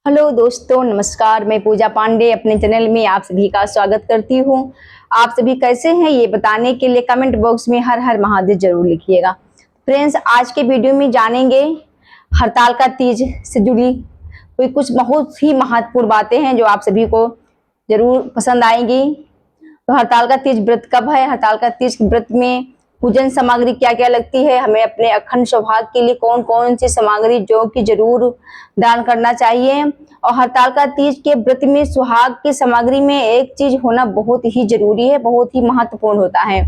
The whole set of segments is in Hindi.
हेलो दोस्तों, नमस्कार। मैं पूजा पांडे अपने चैनल में आप सभी का स्वागत करती हूँ। आप सभी कैसे हैं ये बताने के लिए कमेंट बॉक्स में हर हर महादेव जरूर लिखिएगा। फ्रेंड्स, आज के वीडियो में जानेंगे हरताल का तीज से जुड़ी कोई कुछ बहुत ही महत्वपूर्ण बातें हैं जो आप सभी को जरूर पसंद आएंगी। तो हरताल का तीज व्रत कब है, हरताल का तीज व्रत में पूजन सामग्री क्या क्या लगती है, हमें अपने अखंड सौभाग्य के लिए कौन कौन सी सामग्री जो कि जरूर दान करना चाहिए। और हरताल का तीज के व्रत में सुहाग की सामग्री में एक चीज होना बहुत ही जरूरी है, बहुत ही महत्वपूर्ण होता है।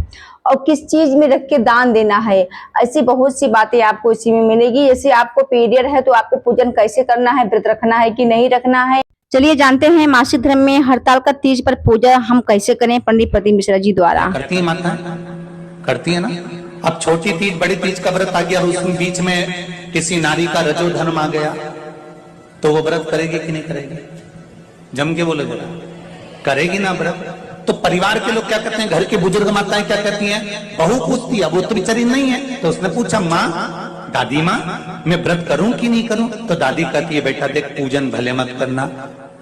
और किस चीज में रख के दान देना है, ऐसी बहुत सी बातें आपको इसी में मिलेगी। जैसे आपको पीरियड है तो आपको पूजन कैसे करना है, व्रत रखना है कि नहीं रखना है। चलिए जानते हैं मासिक धर्म में हरताल का तीज पर पूजा हम कैसे करें, पंडित प्रदीप मिश्रा जी द्वारा। करती है माता, करती है ना। अब छोटी तीज बड़ी तीज का व्रत आ गया, उसमें बीच में किसी नारी का रजो धर्म आ गया, तो वो व्रत करेगी कि नहीं करेगी? जम के बोले जरा, करेगी ना व्रत। तो परिवार के लोग क्या कहते हैं, घर की बुजुर्ग माताएं क्या कहती हैं, बहू पूछती है, वो तो बेचारी नहीं है, तो उसने पूछा माँ, दादी माँ, मैं व्रत करूं कि नहीं करूं? तो दादी कहती है बेटा देख, पूजन भले मत करना,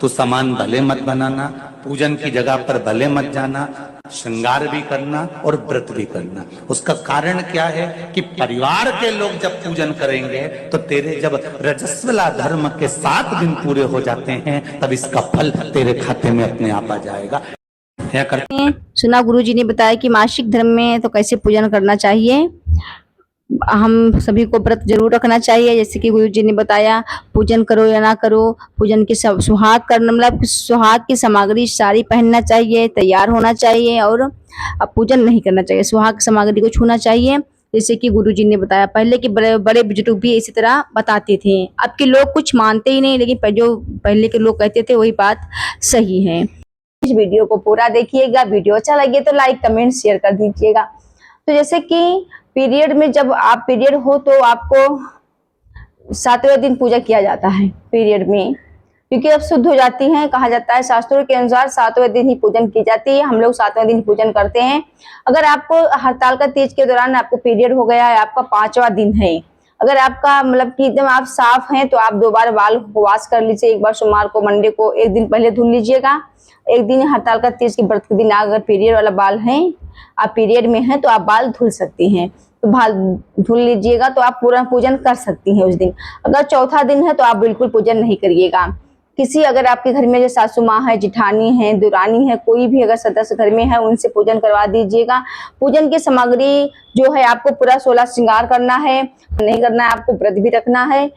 तो सामान भले मत बनाना, पूजन की जगह पर भले मत जाना, श्रृंगार भी करना और व्रत भी करना। उसका कारण क्या है कि परिवार के लोग जब पूजन करेंगे तो तेरे जब रजस्वला धर्म के 7 दिन पूरे हो जाते हैं तब इसका फल तेरे खाते में अपने आप आ जाएगा। क्या करते हैं? सुना गुरु जी ने बताया कि मासिक धर्म में तो कैसे पूजन करना चाहिए। हम सभी को व्रत जरूर रखना चाहिए, जैसे कि गुरु जी ने बताया पूजन करो या ना करो, पूजन की सब सुहाग करना मतलब सुहाग की सामग्री साड़ी पहनना चाहिए, तैयार होना चाहिए और अब पूजन नहीं करना चाहिए, सुहाग की सामग्री को छूना चाहिए। जैसे कि गुरु जी ने बताया, पहले के बड़े बड़े बुजुर्ग भी इसी तरह बताते थे। अब के लोग कुछ मानते ही नहीं, लेकिन जो पहले के लोग कहते थे वही बात सही है। इस वीडियो को पूरा देखिएगा, वीडियो अच्छा लगे तो लाइक कमेंट शेयर कर दीजिएगा। तो जैसे कि पीरियड में जब आप पीरियड हो तो आपको 7वें दिन पूजा किया जाता है पीरियड में, क्योंकि अब शुद्ध हो जाती हैं। कहा जाता है शास्त्रों के अनुसार 7वें दिन ही पूजन की जाती है, हम लोग 7वें दिन पूजन करते हैं। अगर आपको हड़ताल का तीज के दौरान आपको पीरियड हो गया है, आपका 5वां दिन है, अगर आपका मतलब कि एकदम आप साफ हैं तो आप 2 बार बाल वॉश कर लीजिए। एक बार सोमवार को, मंडे को 1 दिन पहले धुल लीजिएगा। एक दिन हड़ताल का तीज के व्रत के दिन अगर पीरियड वाला बाल है, आप पीरियड में हैं तो आप बाल धुल सकती हैं, तो बाल धुल लीजिएगा तो आप पूरा पूजन कर सकती हैं उस दिन। अगर चौथा दिन है तो आप बिल्कुल पूजन नहीं करिएगा। किसी अगर आपके घर में जो सासू माँ है, जिठानी है, दुरानी है, कोई भी अगर सदस्य घर में है उनसे पूजन करवा दीजिएगा। पूजन की सामग्री जो है आपको पूरा 16 श्रृंगार करना है, नहीं करना है, आपको व्रत भी रखना है,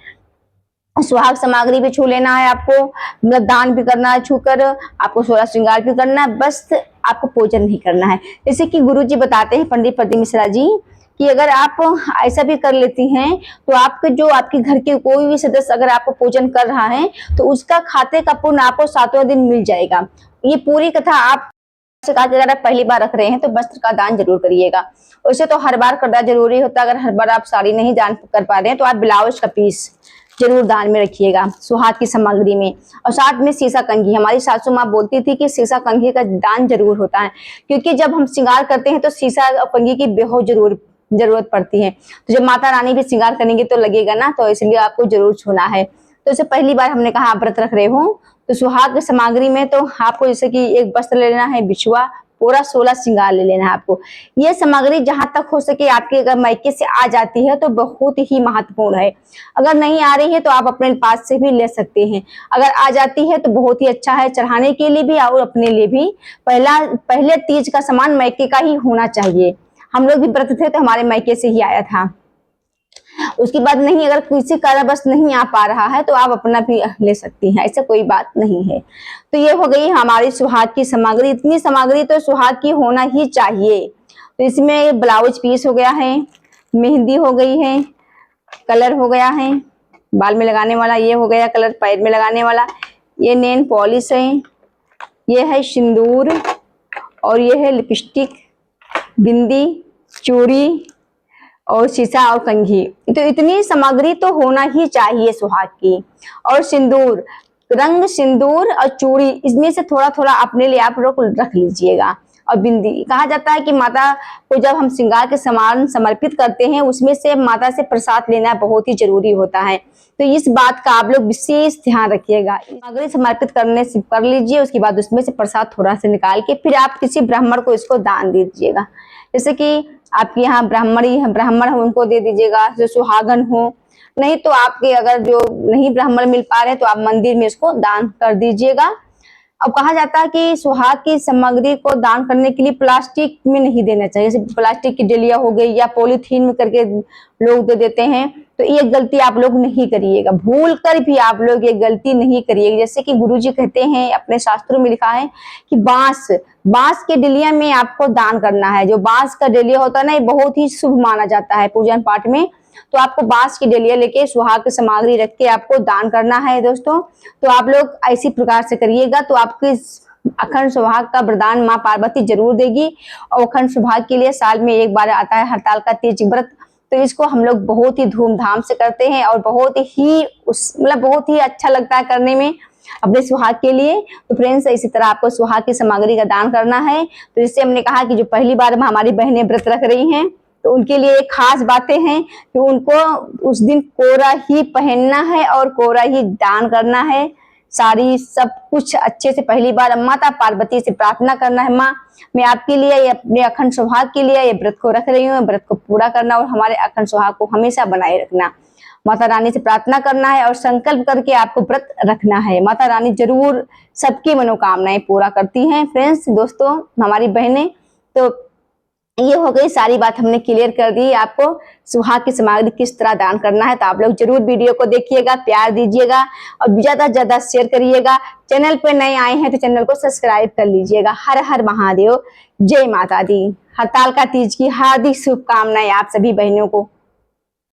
सुहाग सामग्री भी छू लेना है, आपको मतलब दान भी करना है, छूकर आपको 16 श्रृंगार भी करना है, बस आपको पूजन नहीं करना है। जैसे कि गुरु जी बताते हैं, पंडित प्रदीप मिश्रा जी, कि अगर आप ऐसा भी कर लेती हैं तो आपके जो आपके घर के कोई भी सदस्य अगर आपको पूजन कर रहा है तो उसका खाते का पुण्य आपको 7वें दिन मिल जाएगा। ये पूरी कथा आप अगर आप पहली बार रख रहे हैं तो वस्त्र का दान जरूर करिएगा। वैसे तो हर बार करना जरूरी होता है, अगर हर बार आप साड़ी नहीं दान कर पा रहे हैं तो आप ब्लाउज का पीस जरूर दान में रखिएगा सुहाग की सामग्री में। और साथ में शीशा कंघी, हमारी सासू माँ बोलती थी कि शीशा कंघी का दान जरूर होता है, क्योंकि जब हम श्रृंगार करते हैं तो शीशा और कंघी की बेहद जरूरत पड़ती है। तो जब माता रानी भी श्रृंगार करेंगे तो लगेगा ना, तो इसलिए आपको जरूर छूना है। तो इसे पहली बार हमने कहा आप व्रत रख रहे हो तो सुहाग सामग्री में तो आपको जैसे कि एक वस्त्र ले लेना है, बिछुआ, पूरा 16 श्रृंगार ले लेना है आपको। ये सामग्री जहां तक हो सके आपके अगर मायके से आ जाती है तो बहुत ही महत्वपूर्ण है। अगर नहीं आ रही है तो आप अपने पास से भी ले सकते हैं, अगर आ जाती है तो बहुत ही अच्छा है, चढ़ाने के लिए भी और अपने लिए भी। पहले तीज का सामान मायके का ही होना चाहिए। हम लोग भी व्रत थे तो हमारे मायके से ही आया था। उसके बाद नहीं, अगर किसी कारणवश नहीं आ पा रहा है तो आप अपना भी ले सकती हैं, ऐसा कोई बात नहीं है। तो ये हो गई हमारी सुहाग की सामग्री। इतनी सामग्री तो सुहाग की होना ही चाहिए। तो इसमें ब्लाउज पीस हो गया है, मेहंदी हो गई है, कलर हो गया है, बाल में लगाने वाला ये हो गया कलर, पैर में लगाने वाला ये नेल पॉलिश है, ये है सिंदूर, और ये है लिपस्टिक, बिंदी, चूड़ी और शीशा और कंघी। तो इतनी सामग्री तो होना ही चाहिए सुहाग की। और सिंदूर, रंग सिंदूर और चूड़ी, इसमें से थोड़ा थोड़ा अपने लिए आप लोग रख लीजिएगा। और बिंदी। कहा जाता है कि माता को जब हम श्रृंगार के सामान समर्पित करते हैं उसमें से माता से प्रसाद लेना बहुत ही जरूरी होता है। तो इस बात का आप लोग विशेष ध्यान रखिएगा। सामग्री समर्पित करने से कर लीजिए, उसके बाद उसमें से प्रसाद थोड़ा सा निकाल के फिर आप किसी ब्राह्मण को इसको दान दे दीजिएगा। जैसे कि आपके यहाँ ब्राह्मण हो उनको दे दीजिएगा, जो सुहागन हो। नहीं तो आपके अगर जो नहीं ब्राह्मण मिल पा रहे तो आप मंदिर में इसको दान कर दीजिएगा। अब कहा जाता है कि सुहाग की सामग्री को दान करने के लिए प्लास्टिक में नहीं देना चाहिए। जैसे प्लास्टिक की डलिया हो गई या पॉलीथीन में करके लोग दे देते हैं, तो ये गलती आप लोग नहीं करिएगा, भूल कर भी आप लोग ये गलती नहीं करिएगा। जैसे कि गुरुजी कहते हैं, अपने शास्त्रों में लिखा है कि बांस के डलिया में आपको दान करना है। जो बांस का डलिया होता है ना, ये बहुत ही शुभ माना जाता है पूजन पाठ में। तो आपको बांस की डलिया लेके सुहाग की सामग्री रख के आपको दान करना है दोस्तों। तो आप लोग इसी प्रकार से करिएगा, तो आपकी अखंड सुहाग का वरदान माँ पार्वती जरूर देगी। और अखंड सुहाग के लिए साल में एक बार आता है हड़ताल का तीज व्रत, तो इसको हम लोग बहुत ही धूमधाम से करते हैं और बहुत ही अच्छा लगता है करने में अपने सुहाग के लिए। तो फ्रेंड्स, इसी तरह आपको सुहाग की सामग्री का दान करना है। तो इससे हमने कहा कि जो पहली बार हमारी बहनें व्रत रख रही हैं, तो उनके लिए एक खास बातें हैं कि उनको उस दिन कोरा ही पहनना है और कोरा ही दान करना है। साड़ी सब कुछ अच्छे से पहली बार माता पार्वती से प्रार्थना करना है, माँ मैं आपके लिए अपने अखंड सुहाग के लिए ये व्रत को रख रही हूँ, व्रत को पूरा करना और हमारे अखंड सुहाग को हमेशा बनाए रखना। माता रानी से प्रार्थना करना है और संकल्प करके आपको व्रत रखना है। माता रानी जरूर सबकी मनोकामनाएं पूरा करती हैं। फ्रेंड्स, दोस्तों, हमारी बहनें, तो ये हो गई सारी बात हमने क्लियर कर दी आपको सुहाग की सामग्री किस तरह दान करना है। तो आप लोग जरूर वीडियो को देखिएगा, प्यार दीजिएगा और ज्यादा से ज्यादा शेयर करिएगा। चैनल पे नए आए हैं तो चैनल को सब्सक्राइब कर लीजिएगा। हर हर महादेव, जय माता दी। हड़ताल का तीज की हार्दिक शुभकामनाएं आप सभी बहनों को।